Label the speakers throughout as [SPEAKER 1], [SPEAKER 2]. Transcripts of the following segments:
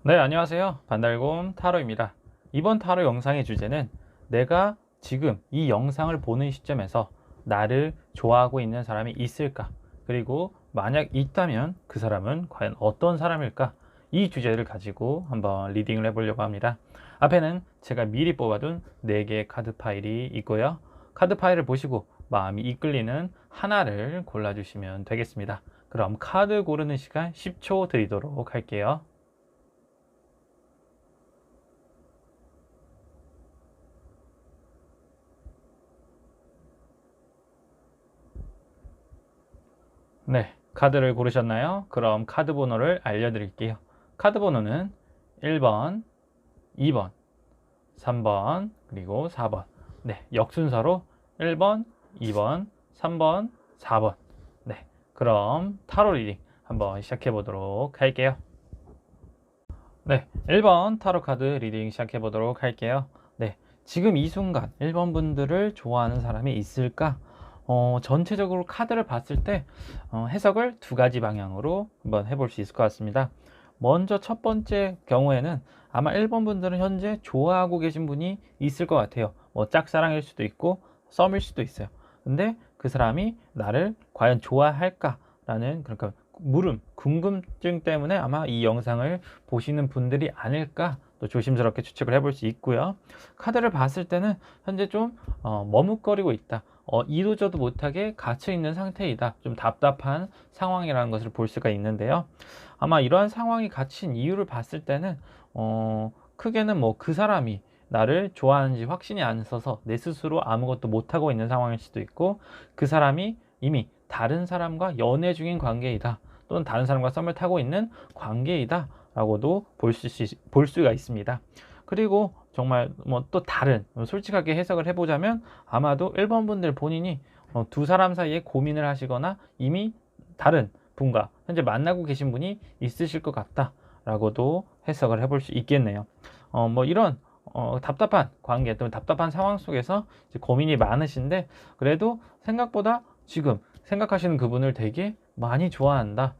[SPEAKER 1] 네, 안녕하세요. 반달곰 타로입니다. 이번 타로 영상의 주제는 내가 지금 이 영상을 보는 시점에서 나를 좋아하고 있는 사람이 있을까? 그리고 만약 있다면 그 사람은 과연 어떤 사람일까? 이 주제를 가지고 한번 리딩을 해보려고 합니다. 앞에는 제가 미리 뽑아둔 4개의 카드 파일이 있고요. 카드 파일을 보시고 마음이 이끌리는 하나를 골라주시면 되겠습니다. 그럼 카드 고르는 시간 10초 드리도록 할게요. 네, 카드를 고르셨나요? 그럼 카드 번호를 알려드릴게요. 카드 번호는 1번, 2번, 3번, 그리고 4번. 네, 역순서로 1번, 2번, 3번, 4번. 네, 그럼 타로 리딩 한번 시작해 보도록 할게요. 네, 1번 타로 카드 리딩 시작해 보도록 할게요. 네, 지금 이 순간 1번 분들을 좋아하는 사람이 있을까? 전체적으로 카드를 봤을 때 해석을 2가지 방향으로 한번 해볼 수 있을 것 같습니다. 먼저 첫 번째 경우에는 아마 1번 분들은 현재 좋아하고 계신 분이 있을 것 같아요. 뭐 짝사랑일 수도 있고 썸일 수도 있어요. 근데 그 사람이 나를 과연 좋아할까? 라는 그러니까 물음, 궁금증 때문에 아마 이 영상을 보시는 분들이 아닐까 또 조심스럽게 추측을 해볼 수 있고요. 카드를 봤을 때는 현재 좀 머뭇거리고 있다. 이도저도 못하게 갇혀 있는 상태이다. 좀 답답한 상황이라는 것을 볼 수가 있는데요. 아마 이러한 상황이 갇힌 이유를 봤을 때는 크게는 뭐 그 사람이 나를 좋아하는지 확신이 안 서서 내 스스로 아무것도 못하고 있는 상황일 수도 있고, 그 사람이 이미 다른 사람과 연애 중인 관계이다, 또는 다른 사람과 썸을 타고 있는 관계이다 라고도 볼 수가 있습니다. 그리고 정말 뭐 또 다른 솔직하게 해석을 해보자면 아마도 1번 분들 본인이 두 사람 사이에 고민을 하시거나 이미 다른 분과 현재 만나고 계신 분이 있으실 것 같다 라고도 해석을 해볼 수 있겠네요. 뭐 이런 답답한 관계 또는 답답한 상황 속에서 이제 고민이 많으신데, 그래도 생각보다 지금 생각하시는 그분을 되게 많이 좋아한다.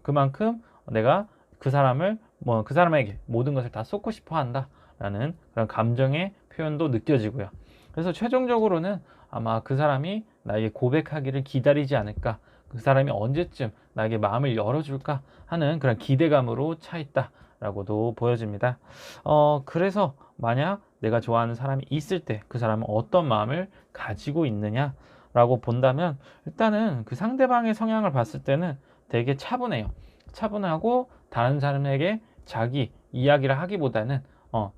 [SPEAKER 1] 그만큼 내가 그 사람을 그 사람에게 모든 것을 다 쏟고 싶어 한다 라는 그런 감정의 표현도 느껴지고요. 그래서 최종적으로는 아마 그 사람이 나에게 고백하기를 기다리지 않을까, 그 사람이 언제쯤 나에게 마음을 열어줄까 하는 그런 기대감으로 차 있다 라고도 보여집니다. 그래서 만약 내가 좋아하는 사람이 있을 때 그 사람은 어떤 마음을 가지고 있느냐 라고 본다면, 일단은 그 상대방의 성향을 봤을 때는 되게 차분해요. 차분하고 다른 사람에게 자기 이야기를 하기보다는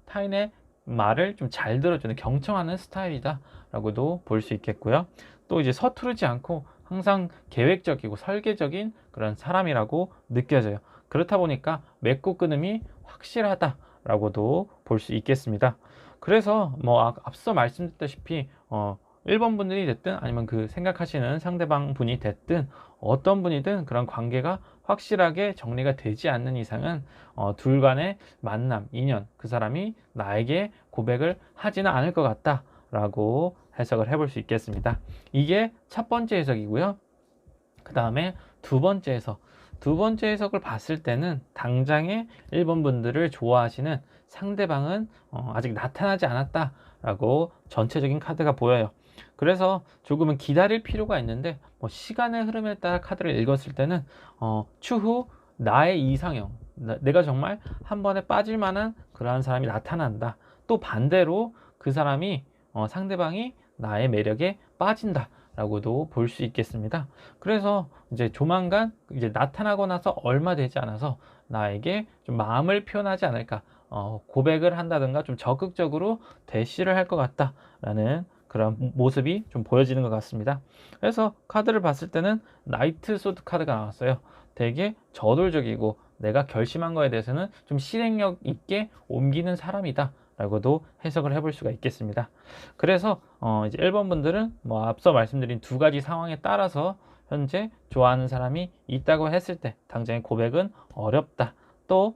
[SPEAKER 1] 타인의 말을 좀 잘 들어주는 경청하는 스타일이다 라고도 볼 수 있겠고요. 또 이제 서투르지 않고 항상 계획적이고 설계적인 그런 사람이라고 느껴져요. 그렇다 보니까 맺고 끊음이 확실하다 라고도 볼 수 있겠습니다. 그래서 뭐 앞서 말씀드렸다시피 1번 분들이 됐든 아니면 그 생각하시는 상대방 분이 됐든 어떤 분이든 그런 관계가 확실하게 정리가 되지 않는 이상은 둘 간의 만남, 인연, 그 사람이 나에게 고백을 하지는 않을 것 같다 라고 해석을 해볼 수 있겠습니다. 이게 첫 번째 해석이고요. 그 다음에 두 번째 해석을 봤을 때는 당장의 1번 분들을 좋아하시는 상대방은 아직 나타나지 않았다 라고 전체적인 카드가 보여요. 그래서 조금은 기다릴 필요가 있는데, 뭐 시간의 흐름에 따라 카드를 읽었을 때는 추후 나의 이상형, 내가 정말 한 번에 빠질 만한 그러한 사람이 나타난다. 또 반대로 그 사람이 상대방이 나의 매력에 빠진다 라고도 볼 수 있겠습니다. 그래서 이제 조만간 이제 나타나고 나서 얼마 되지 않아서 나에게 좀 마음을 표현하지 않을까, 고백을 한다든가 좀 적극적으로 대시를 할 것 같다라는 그런 모습이 좀 보여지는 것 같습니다. 그래서 카드를 봤을 때는 나이트 소드 카드가 나왔어요. 되게 저돌적이고 내가 결심한 거에 대해서는 좀 실행력 있게 옮기는 사람이다 라고도 해석을 해볼 수가 있겠습니다. 그래서 이제 1번 분들은 뭐 앞서 말씀드린 2가지 상황에 따라서 현재 좋아하는 사람이 있다고 했을 때 당장의 고백은 어렵다. 또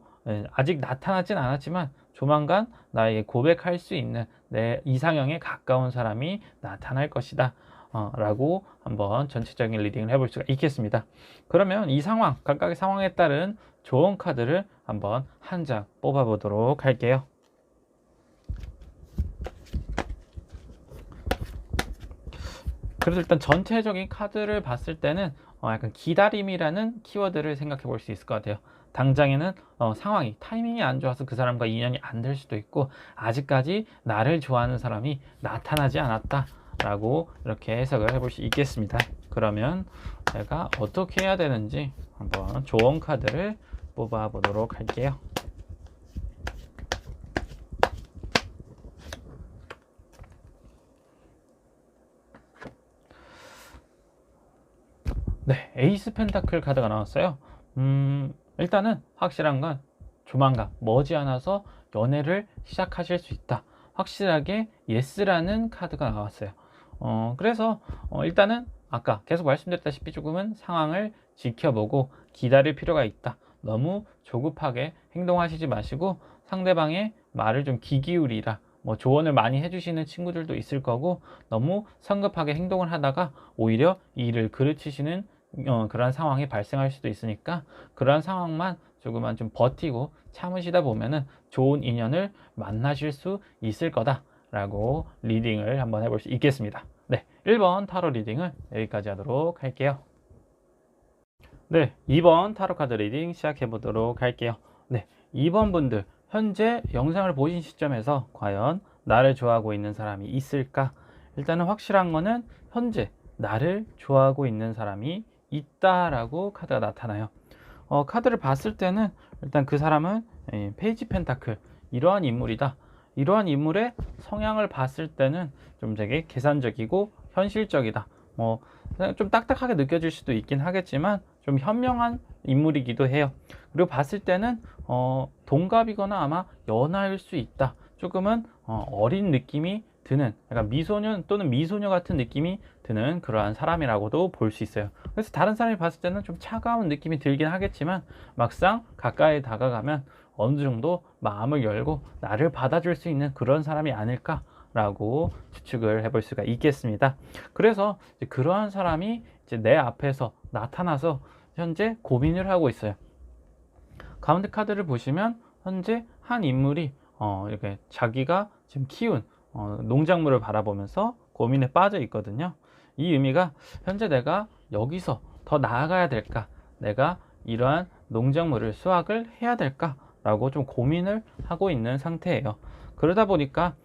[SPEAKER 1] 아직 나타나진 않았지만 조만간 나에게 고백할 수 있는 내 이상형에 가까운 사람이 나타날 것이다 라고 한번 전체적인 리딩을 해볼 수가 있겠습니다. 그러면 이 상황, 각각의 상황에 따른 조언 카드를 한번 한 장 뽑아 보도록 할게요. 그래서 일단 전체적인 카드를 봤을 때는 약간 기다림이라는 키워드를 생각해 볼 수 있을 것 같아요. 당장에는 상황이 타이밍이 안 좋아서 그 사람과 인연이 안 될 수도 있고, 아직까지 나를 좋아하는 사람이 나타나지 않았다 라고 이렇게 해석을 해볼 수 있겠습니다. 그러면 제가 어떻게 해야 되는지 한번 조언 카드를 뽑아 보도록 할게요. 네, 에이스 펜타클 카드가 나왔어요. 일단은 확실한 건 조만간 머지않아서 연애를 시작하실 수 있다. 확실하게 예스라는 카드가 나왔어요. 그래서 일단은 아까 계속 말씀드렸다시피 조금은 상황을 지켜보고 기다릴 필요가 있다. 너무 조급하게 행동하시지 마시고 상대방의 말을 좀 귀 기울이라, 뭐 조언을 많이 해주시는 친구들도 있을 거고, 너무 성급하게 행동을 하다가 오히려 이 일을 그르치시는 그러한 상황이 발생할 수도 있으니까, 그러한 상황만 조금만 좀 버티고 참으시다 보면은 좋은 인연을 만나실 수 있을 거다 라고 리딩을 한번 해볼 수 있겠습니다. 네, 1번 타로 리딩을 여기까지 하도록 할게요. 네, 2번 타로 카드 리딩 시작해 보도록 할게요. 네, 2번 분들 현재 영상을 보신 시점에서 과연 나를 좋아하고 있는 사람이 있을까? 일단은 확실한 거는 현재 나를 좋아하고 있는 사람이 있다라고 카드가 나타나요. 카드를 봤을 때는 일단 그 사람은 페이지 펜타클, 이러한 인물이다. 이러한 인물의 성향을 봤을 때는 좀 되게 계산적이고 현실적이다. 좀 딱딱하게 느껴질 수도 있긴 하겠지만 좀 현명한 인물이기도 해요. 그리고 봤을 때는 동갑이거나 아마 연하일 수 있다. 조금은 어린 느낌이 드는, 약간 미소년 또는 미소녀 같은 느낌이 드는 그러한 사람이라고도 볼 수 있어요. 그래서 다른 사람이 봤을 때는 좀 차가운 느낌이 들긴 하겠지만 막상 가까이 다가가면 어느 정도 마음을 열고 나를 받아줄 수 있는 그런 사람이 아닐까라고 추측을 해볼 수가 있겠습니다. 그래서 이제 그러한 사람이 이제 내 앞에서 나타나서 현재 고민을 하고 있어요. 가운데 카드를 보시면 현재 한 인물이 이렇게 자기가 지금 키운 농작물을 바라보면서 고민에 빠져 있거든요. 이 의미가 현재 내가 여기서 더 나아가야 될까? 내가 이러한 농작물을 수확을 해야 될까? 라고 좀 고민을 하고 있는 상태예요. 그러다 보니까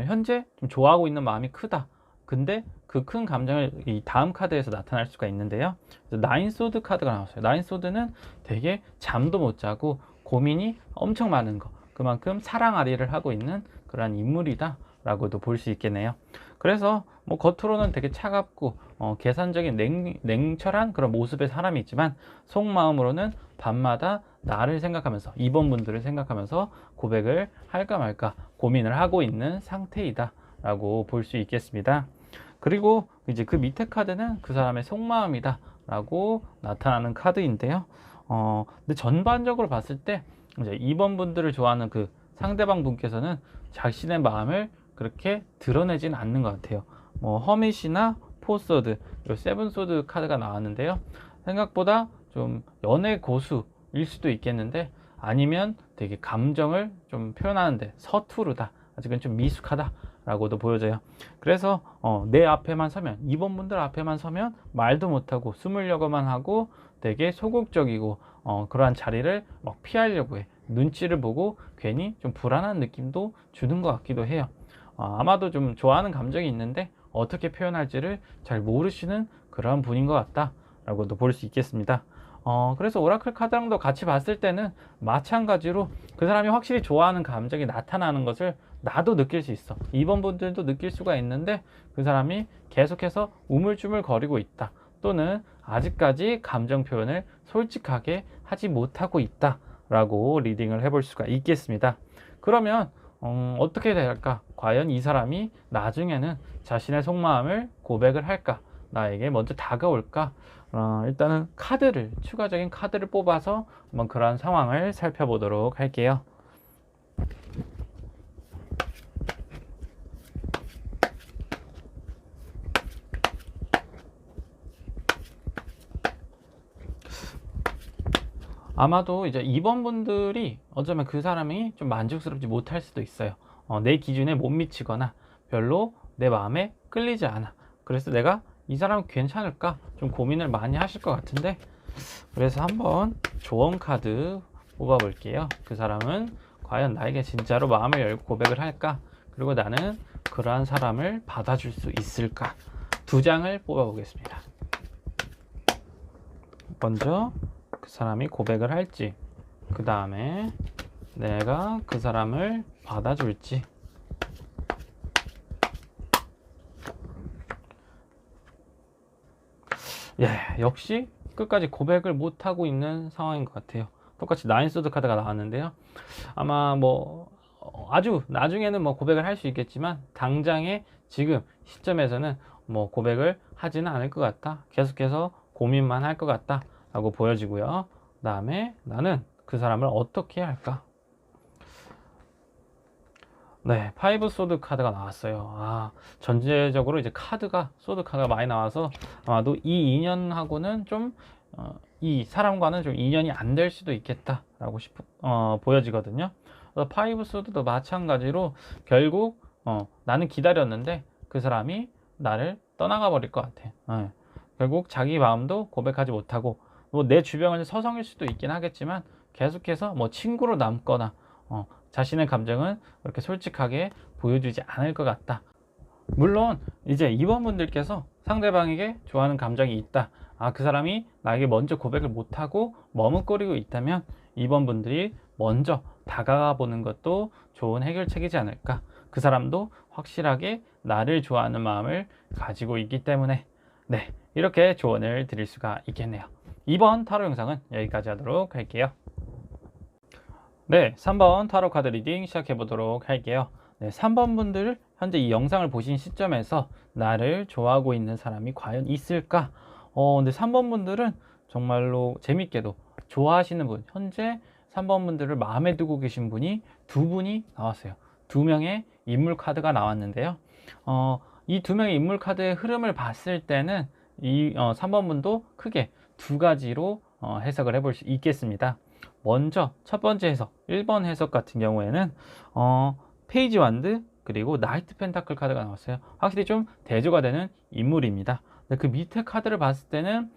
[SPEAKER 1] 현재 좀 좋아하고 있는 마음이 크다. 근데 그 큰 감정을 이 다음 카드에서 나타날 수가 있는데요. 나인 소드 카드가 나왔어요. 나인 소드는 되게 잠도 못 자고 고민이 엄청 많은 거, 그만큼 사랑아리를 하고 있는 그러한 인물이다 라고도 볼 수 있겠네요. 그래서 뭐 겉으로는 되게 차갑고 계산적인 냉철한 그런 모습의 사람이 있지만 속마음으로는 밤마다 나를 생각하면서, 2번 분들을 생각하면서 고백을 할까 말까 고민을 하고 있는 상태이다 라고 볼 수 있겠습니다. 그리고 이제 그 밑에 카드는 그 사람의 속마음이다 라고 나타나는 카드인데요. 근데 전반적으로 봤을 때 이제 2번 분들을 좋아하는 그 상대방 분께서는 자신의 마음을 그렇게 드러내진 않는 것 같아요. 허밋이나 포소드, 세븐소드 카드가 나왔는데요. 생각보다 좀 연애 고수일 수도 있겠는데, 아니면 되게 감정을 좀 표현하는데 서투르다, 아직은 좀 미숙하다 라고도 보여져요. 그래서 내 앞에만 서면, 2번 분들 앞에만 서면 말도 못하고 숨으려고만 하고 되게 소극적이고 그러한 자리를 막 피하려고 해. 눈치를 보고 괜히 좀 불안한 느낌도 주는 것 같기도 해요. 아마도 좀 좋아하는 감정이 있는데 어떻게 표현할지를 잘 모르시는 그런 분인 것 같다 라고도 볼 수 있겠습니다. 그래서 오라클 카드랑도 같이 봤을 때는 마찬가지로 그 사람이 확실히 좋아하는 감정이 나타나는 것을 나도 느낄 수 있어. 2번 분들도 느낄 수가 있는데 그 사람이 계속해서 우물쭈물 거리고 있다, 또는 아직까지 감정 표현을 솔직하게 하지 못하고 있다 라고 리딩을 해볼 수가 있겠습니다. 그러면 어떻게 될까? 과연 이 사람이 나중에는 자신의 속마음을 고백을 할까? 나에게 먼저 다가올까? 일단은 추가적인 카드를 뽑아서 한번 그러한 상황을 살펴보도록 할게요. 아마도 이제 2번 분들이 어쩌면 그 사람이 좀 만족스럽지 못할 수도 있어요. 내 기준에 못 미치거나 별로 내 마음에 끌리지 않아. 그래서 내가 이 사람 괜찮을까? 좀 고민을 많이 하실 것 같은데, 그래서 한번 조언 카드 뽑아 볼게요. 그 사람은 과연 나에게 진짜로 마음을 열고 고백을 할까? 그리고 나는 그러한 사람을 받아줄 수 있을까? 두 장을 뽑아 보겠습니다. 먼저 그 사람이 고백을 할지, 그 다음에 내가 그 사람을 받아줄지. 역시 끝까지 고백을 못하고 있는 상황인 것 같아요. 똑같이 나인소드 카드가 나왔는데요. 아마 뭐 아주 나중에는 뭐 고백을 할 수 있겠지만 당장의 지금 시점에서는 뭐 고백을 하지는 않을 것 같다. 계속해서 고민만 할 것 같다 라고 보여지고요. 그 다음에 나는 그 사람을 어떻게 해야 할까? 네, 파이브 소드 카드가 나왔어요. 전체적으로 이제 소드 카드가 많이 나와서 아마도 이 인연하고는 좀, 이 사람과는 좀 인연이 안 될 수도 있겠다라고 보여지거든요. 파이브 소드도 마찬가지로 결국, 나는 기다렸는데 그 사람이 나를 떠나가 버릴 것 같아. 결국 자기 마음도 고백하지 못하고, 뭐 내 주변은 서성일 수도 있긴 하겠지만 계속해서 뭐 친구로 남거나, 자신의 감정은 그렇게 솔직하게 보여주지 않을 것 같다. 물론 이제 2번 분들께서 상대방에게 좋아하는 감정이 있다. 그 사람이 나에게 먼저 고백을 못하고 머뭇거리고 있다면 2번 분들이 먼저 다가가 보는 것도 좋은 해결책이지 않을까. 그 사람도 확실하게 나를 좋아하는 마음을 가지고 있기 때문에, 네, 이렇게 조언을 드릴 수가 있겠네요. 이번 타로 영상은 여기까지 하도록 할게요. 네, 3번 타로 카드 리딩 시작해 보도록 할게요. 네, 3번 분들 현재 이 영상을 보신 시점에서 나를 좋아하고 있는 사람이 과연 있을까? 근데 3번 분들은 정말로 재밌게도 좋아하시는 분, 현재 3번 분들을 마음에 두고 계신 분이 두 분이 나왔어요. 두 명의 인물 카드가 나왔는데요. 이 두 명의 인물 카드의 흐름을 봤을 때는 이 3번 분도 크게 두 가지로 해석을 해볼 수 있겠습니다. 먼저 첫 번째 해석, 1번 해석 같은 경우에는 페이지 완드 그리고 나이트 펜타클 카드가 나왔어요. 확실히 좀 대조가 되는 인물입니다. 그 밑에 카드를 봤을 때는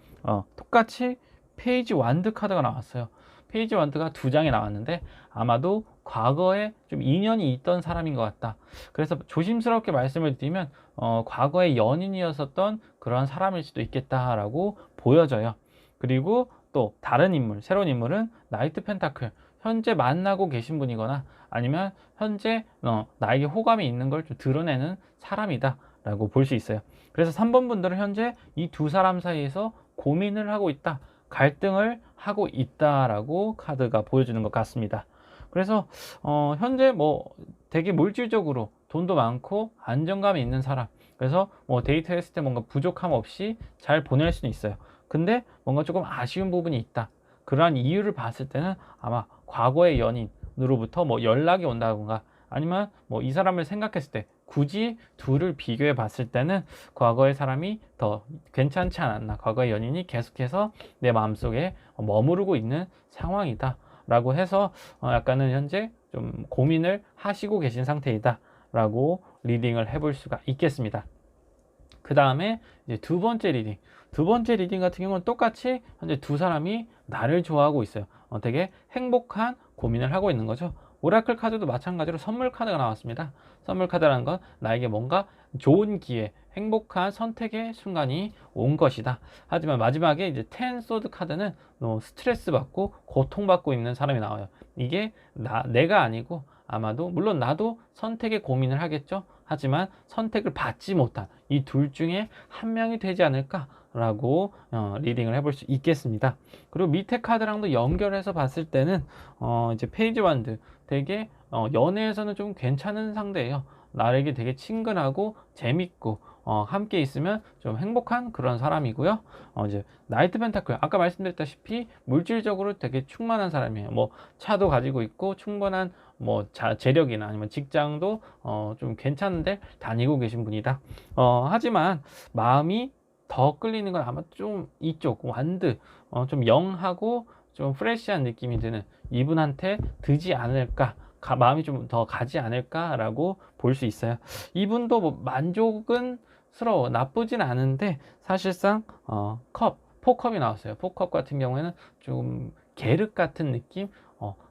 [SPEAKER 1] 똑같이 페이지 완드 카드가 나왔어요. 페이지 완드가 두 장이 나왔는데 아마도 과거에 좀 인연이 있던 사람인 것 같다. 그래서 조심스럽게 말씀을 드리면 과거의 연인이었었던 그런 사람일 수도 있겠다라고 보여져요. 그리고 또 다른 인물, 새로운 인물은 나이트 펜타클, 현재 만나고 계신 분이거나 아니면 현재 나에게 호감이 있는 걸 좀 드러내는 사람이다 라고 볼 수 있어요. 그래서 3번 분들은 현재 이 두 사람 사이에서 고민을 하고 있다, 갈등을 하고 있다라고 카드가 보여주는 것 같습니다. 그래서 현재 뭐 되게 물질적으로 돈도 많고 안정감이 있는 사람, 그래서 뭐 데이트 했을 때 뭔가 부족함 없이 잘 보낼 수는 있어요. 근데 뭔가 조금 아쉬운 부분이 있다. 그러한 이유를 봤을 때는 아마 과거의 연인으로부터 뭐 연락이 온다던가 아니면 뭐 이 사람을 생각했을 때 굳이 둘을 비교해 봤을 때는 과거의 사람이 더 괜찮지 않았나, 과거의 연인이 계속해서 내 마음속에 머무르고 있는 상황이다 라고 해서 약간은 현재 좀 고민을 하시고 계신 상태이다 라고 리딩을 해볼 수가 있겠습니다. 그 다음에 이제 두 번째 리딩 같은 경우는 똑같이 현재 두 사람이 나를 좋아하고 있어요. 되게 행복한 고민을 하고 있는 거죠. 오라클 카드도 마찬가지로 선물 카드가 나왔습니다. 선물 카드라는 건 나에게 뭔가 좋은 기회, 행복한 선택의 순간이 온 것이다. 하지만 마지막에 이제 텐 소드 카드는 스트레스 받고 고통받고 있는 사람이 나와요. 이게 내가 아니고 아마도 물론 나도 선택에 고민을 하겠죠. 하지만 선택을 받지 못한 이 둘 중에 한 명이 되지 않을까 라고 리딩을 해볼 수 있겠습니다. 그리고 밑에 카드랑도 연결해서 봤을 때는 이제 페이지 완드 되게 연애에서는 좀 괜찮은 상대예요. 나에게 되게 친근하고 재밌고 함께 있으면 좀 행복한 그런 사람이고요. 이제 나이트 펜타클 아까 말씀드렸다시피 물질적으로 되게 충만한 사람이에요. 뭐 차도 가지고 있고 충분한 뭐 재력이나 아니면 직장도 좀 괜찮은데 다니고 계신 분이다. 하지만 마음이 더 끌리는 건 아마 좀 이쪽 완드 좀 영하고 좀 프레시한 느낌이 드는 이분한테 드지 않을까, 마음이 좀 더 가지 않을까라고 볼 수 있어요. 이분도 뭐 만족은 스러워 나쁘진 않은데 사실상 포컵이 나왔어요. 포컵 같은 경우에는 좀 계륵 같은 느낌,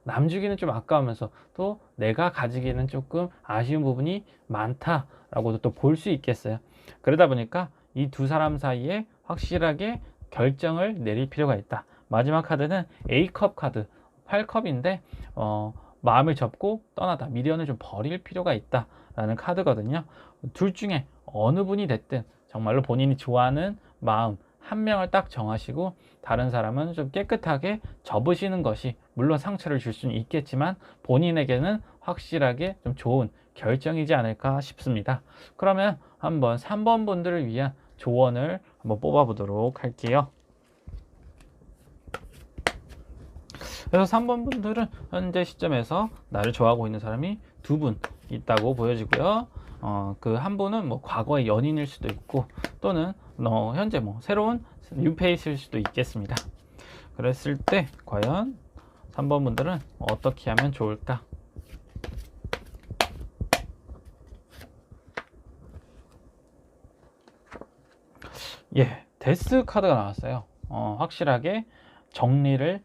[SPEAKER 1] 남주기는 좀 아까우면서 또 내가 가지기는 조금 아쉬운 부분이 많다라고도 또 볼 수 있겠어요. 그러다 보니까 이 두 사람 사이에 확실하게 결정을 내릴 필요가 있다. 마지막 카드는 A컵 카드, 8컵인데 마음을 접고 떠나다, 미련을 좀 버릴 필요가 있다라는 카드거든요. 둘 중에 어느 분이 됐든 정말로 본인이 좋아하는 마음 한 명을 딱 정하시고 다른 사람은 좀 깨끗하게 접으시는 것이, 물론 상처를 줄 수는 있겠지만 본인에게는 확실하게 좀 좋은 결정이지 않을까 싶습니다. 그러면 한번 3번 분들을 위한 조언을 한번 뽑아 보도록 할게요. 그래서 3번 분들은 현재 시점에서 나를 좋아하고 있는 사람이 두 분 있다고 보여지고요. 그 한 분은 뭐 과거의 연인일 수도 있고, 또는 현재 뭐 새로운 뉴페이스일 수도 있겠습니다. 그랬을 때 과연 3번 분들은 어떻게 하면 좋을까? 예, 데스 카드가 나왔어요. 확실하게 정리를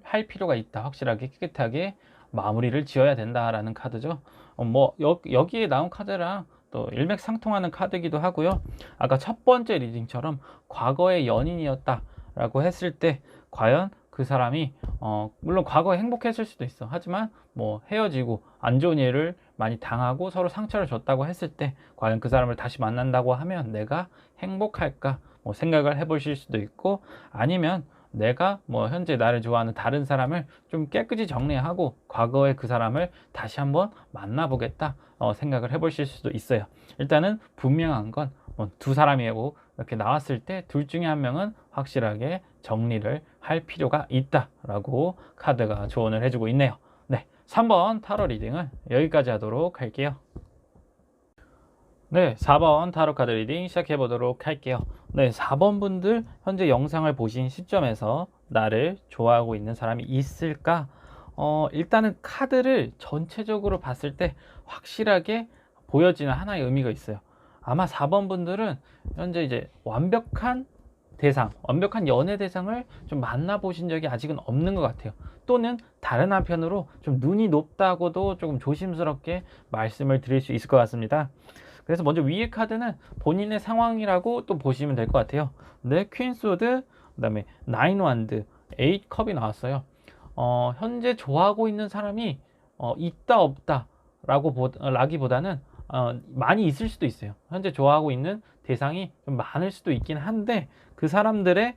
[SPEAKER 1] 할 필요가 있다. 확실하게 깨끗하게 마무리를 지어야 된다라는 카드죠. 여기에 나온 카드랑 또 일맥상통하는 카드이기도 하고요. 아까 첫 번째 리딩처럼 과거의 연인이었다라고 했을 때 과연 그 사람이 물론 과거에 행복했을 수도 있어. 하지만 뭐 헤어지고 안 좋은 일을 많이 당하고 서로 상처를 줬다고 했을 때 과연 그 사람을 다시 만난다고 하면 내가 행복할까? 뭐 생각을 해보실 수도 있고, 아니면 내가 뭐 현재 나를 좋아하는 다른 사람을 좀 깨끗이 정리하고 과거의 그 사람을 다시 한번 만나보겠다 생각을 해보실 수도 있어요. 일단은 분명한 건 두 사람이고 이렇게 나왔을 때 둘 중에 한 명은 확실하게 정리를 할 필요가 있다라고 카드가 조언을 해주고 있네요. 네, 3번 타로 리딩은 여기까지 하도록 할게요. 네, 4번 타로 카드 리딩 시작해 보도록 할게요. 네, 4번 분들 현재 영상을 보신 시점에서 나를 좋아하고 있는 사람이 있을까? 일단은 카드를 전체적으로 봤을 때 확실하게 보여지는 하나의 의미가 있어요. 아마 4번 분들은 현재 이제 완벽한 완벽한 연애 대상을 좀 만나보신 적이 아직은 없는 것 같아요. 또는 다른 한편으로 좀 눈이 높다고도 조금 조심스럽게 말씀을 드릴 수 있을 것 같습니다. 그래서 먼저 위에 카드는 본인의 상황이라고 또 보시면 될 것 같아요. 네, 퀸 소드, 그 다음에 나인 완드, 에잇 컵이 나왔어요. 현재 좋아하고 있는 사람이 있다 없다 라기보다는 많이 있을 수도 있어요. 현재 좋아하고 있는 대상이 좀 많을 수도 있긴 한데 그 사람들의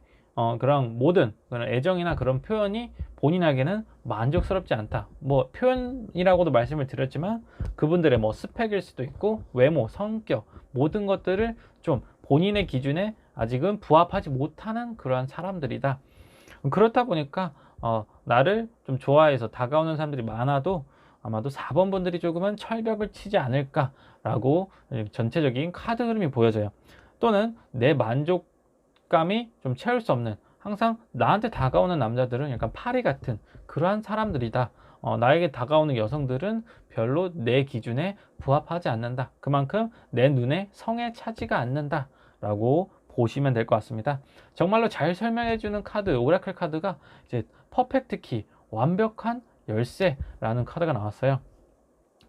[SPEAKER 1] 그런 모든 그런 애정이나 그런 표현이 본인에게는 만족스럽지 않다. 뭐 표현이라고도 말씀을 드렸지만 그분들의 뭐 스펙일 수도 있고 외모, 성격 모든 것들을 좀 본인의 기준에 아직은 부합하지 못하는 그러한 사람들이다. 그렇다 보니까 나를 좀 좋아해서 다가오는 사람들이 많아도 아마도 4번 분들이 조금은 철벽을 치지 않을까라고 전체적인 카드 흐름이 보여져요. 또는 내 만족감이 좀 채울 수 없는, 항상 나한테 다가오는 남자들은 약간 파리 같은 그러한 사람들이다. 나에게 다가오는 여성들은 별로 내 기준에 부합하지 않는다. 그만큼 내 눈에 성에 차지가 않는다 라고 보시면 될 것 같습니다. 정말로 잘 설명해주는 카드, 오라클 카드가 이제 퍼펙트 키, 완벽한 열쇠라는 카드가 나왔어요.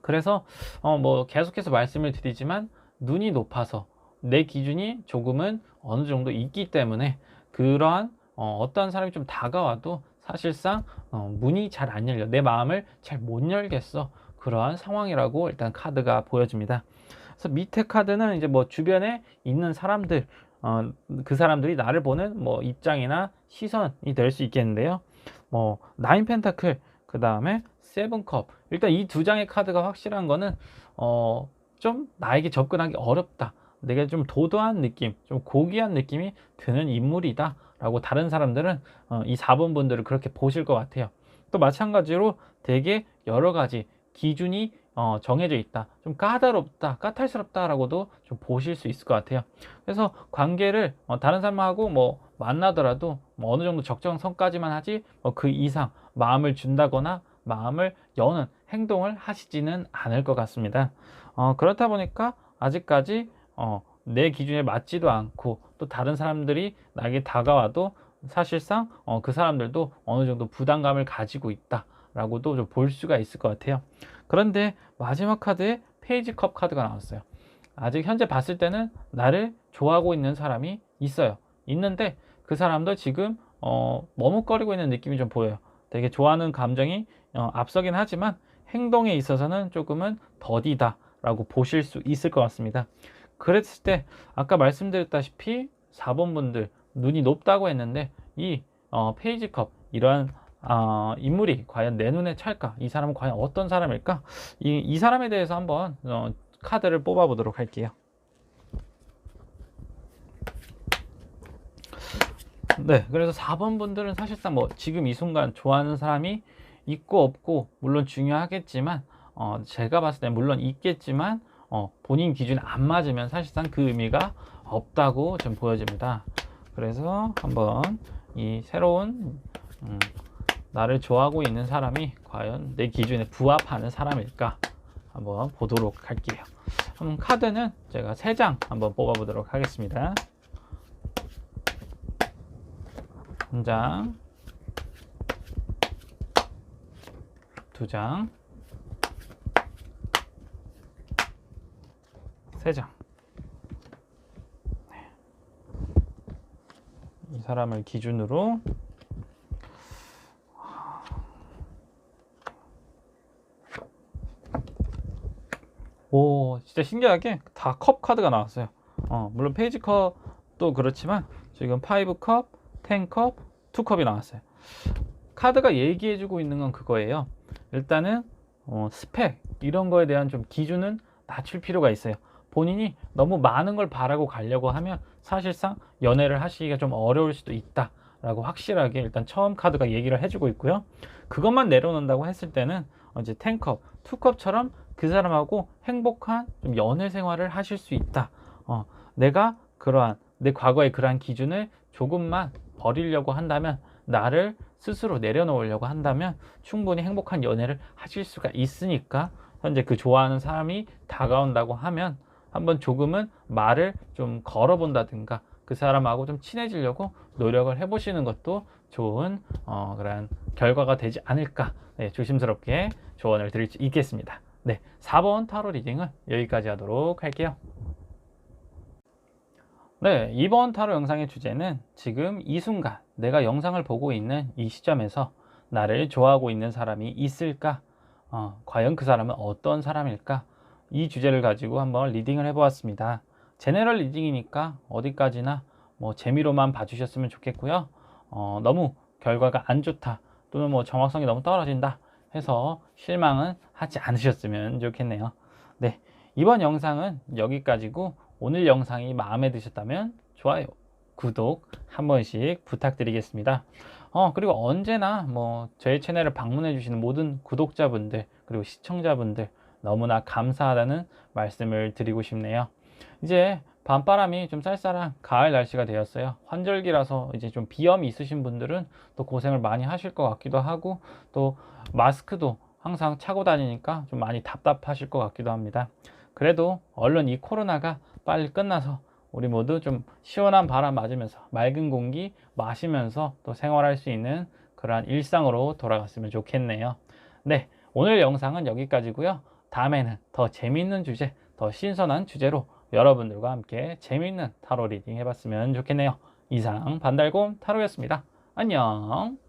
[SPEAKER 1] 그래서 뭐 계속해서 말씀을 드리지만 눈이 높아서 내 기준이 조금은 어느 정도 있기 때문에 그러한 어떠한 사람이 좀 다가와도 사실상 문이 잘 안 열려, 내 마음을 잘 못 열겠어, 그러한 상황이라고 일단 카드가 보여집니다. 그래서 밑에 카드는 이제 뭐 주변에 있는 사람들, 그 사람들이 나를 보는 뭐 입장이나 시선이 될 수 있겠는데요. 뭐 나인 펜타클, 그 다음에 세븐컵. 일단 이 두 장의 카드가 확실한 거는 좀 나에게 접근하기 어렵다, 내게 좀 도도한 느낌, 좀 고귀한 느낌이 드는 인물이다 라고 다른 사람들은 이 4번 분들을 그렇게 보실 것 같아요. 또 마찬가지로 되게 여러 가지 기준이 정해져 있다, 좀 까다롭다, 까탈스럽다라고도 좀 보실 수 있을 것 같아요. 그래서 관계를 다른 사람하고 뭐 만나더라도 뭐 어느 정도 적정선까지만 하지 뭐 그 이상 마음을 준다거나 마음을 여는 행동을 하시지는 않을 것 같습니다. 그렇다 보니까 아직까지 내 기준에 맞지도 않고 또 다른 사람들이 나에게 다가와도 사실상 그 사람들도 어느 정도 부담감을 가지고 있다라고도 좀 볼 수가 있을 것 같아요. 그런데 마지막 카드에 페이지 컵 카드가 나왔어요. 아직 현재 봤을 때는 나를 좋아하고 있는 사람이 있어요. 있는데 그 사람도 지금 머뭇거리고 있는 느낌이 좀 보여요. 되게 좋아하는 감정이 앞서긴 하지만 행동에 있어서는 조금은 더디다 라고 보실 수 있을 것 같습니다. 그랬을 때 아까 말씀드렸다시피 4번 분들 눈이 높다고 했는데 이 페이지 컵 이러한 인물이 과연 내 눈에 찰까? 이 사람은 과연 어떤 사람일까? 이 사람에 대해서 한번 카드를 뽑아 보도록 할게요. 네, 그래서 4번 분들은 사실상 뭐 지금 이 순간 좋아하는 사람이 있고 없고 물론 중요하겠지만 제가 봤을 때 물론 있겠지만 본인 기준에 안 맞으면 사실상 그 의미가 없다고 좀 보여집니다. 그래서 한번 이 새로운 나를 좋아하고 있는 사람이 과연 내 기준에 부합하는 사람일까 한번 보도록 할게요. 카드는 제가 3장 한번 뽑아 보도록 하겠습니다. 1장, 2장, 3장. 이 사람을 기준으로 오, 진짜 신기하게 다 컵 카드가 나왔어요. 물론 페이지 컵도 그렇지만 지금 5컵, 10컵, 2컵이 나왔어요. 카드가 얘기해주고 있는 건 그거예요. 일단은 스펙 이런 거에 대한 좀 기준은 낮출 필요가 있어요. 본인이 너무 많은 걸 바라고 가려고 하면 사실상 연애를 하시기가 좀 어려울 수도 있다 라고 확실하게 일단 처음 카드가 얘기를 해주고 있고요. 그것만 내려놓는다고 했을 때는 이제 10컵, 2컵처럼 그 사람하고 행복한 좀 연애 생활을 하실 수 있다. 내가 그러한 내 과거의 그러한 기준을 조금만 버리려고 한다면, 나를 스스로 내려놓으려고 한다면 충분히 행복한 연애를 하실 수가 있으니까 현재 그 좋아하는 사람이 다가온다고 하면 한번 조금은 말을 좀 걸어본다든가 그 사람하고 좀 친해지려고 노력을 해보시는 것도 좋은 그런 결과가 되지 않을까, 네, 조심스럽게 조언을 드릴 수 있겠습니다. 네, 4번 타로 리딩은 여기까지 하도록 할게요. 네, 이번 타로 영상의 주제는 지금 이 순간 내가 영상을 보고 있는 이 시점에서 나를 좋아하고 있는 사람이 있을까? 과연 그 사람은 어떤 사람일까? 이 주제를 가지고 한번 리딩을 해보았습니다. 제너럴 리딩이니까 어디까지나 뭐 재미로만 봐주셨으면 좋겠고요. 너무 결과가 안 좋다, 또는 뭐 정확성이 너무 떨어진다 해서 실망은 하지 않으셨으면 좋겠네요. 네, 이번 영상은 여기까지고, 오늘 영상이 마음에 드셨다면 좋아요, 구독 한 번씩 부탁드리겠습니다. 그리고 언제나 뭐 저희 채널을 방문해 주시는 모든 구독자분들 그리고 시청자분들 너무나 감사하다는 말씀을 드리고 싶네요. 이제 밤바람이 좀 쌀쌀한 가을 날씨가 되었어요. 환절기라서 이제 좀 비염이 있으신 분들은 또 고생을 많이 하실 것 같기도 하고, 또 마스크도 항상 차고 다니니까 좀 많이 답답하실 것 같기도 합니다. 그래도 얼른 이 코로나가 빨리 끝나서 우리 모두 좀 시원한 바람 맞으면서 맑은 공기 마시면서 또 생활할 수 있는 그러한 일상으로 돌아갔으면 좋겠네요. 네, 오늘 영상은 여기까지고요. 다음에는 더 재미있는 주제, 더 신선한 주제로 여러분들과 함께 재미있는 타로 리딩 해봤으면 좋겠네요. 이상 반달곰 타로였습니다. 안녕.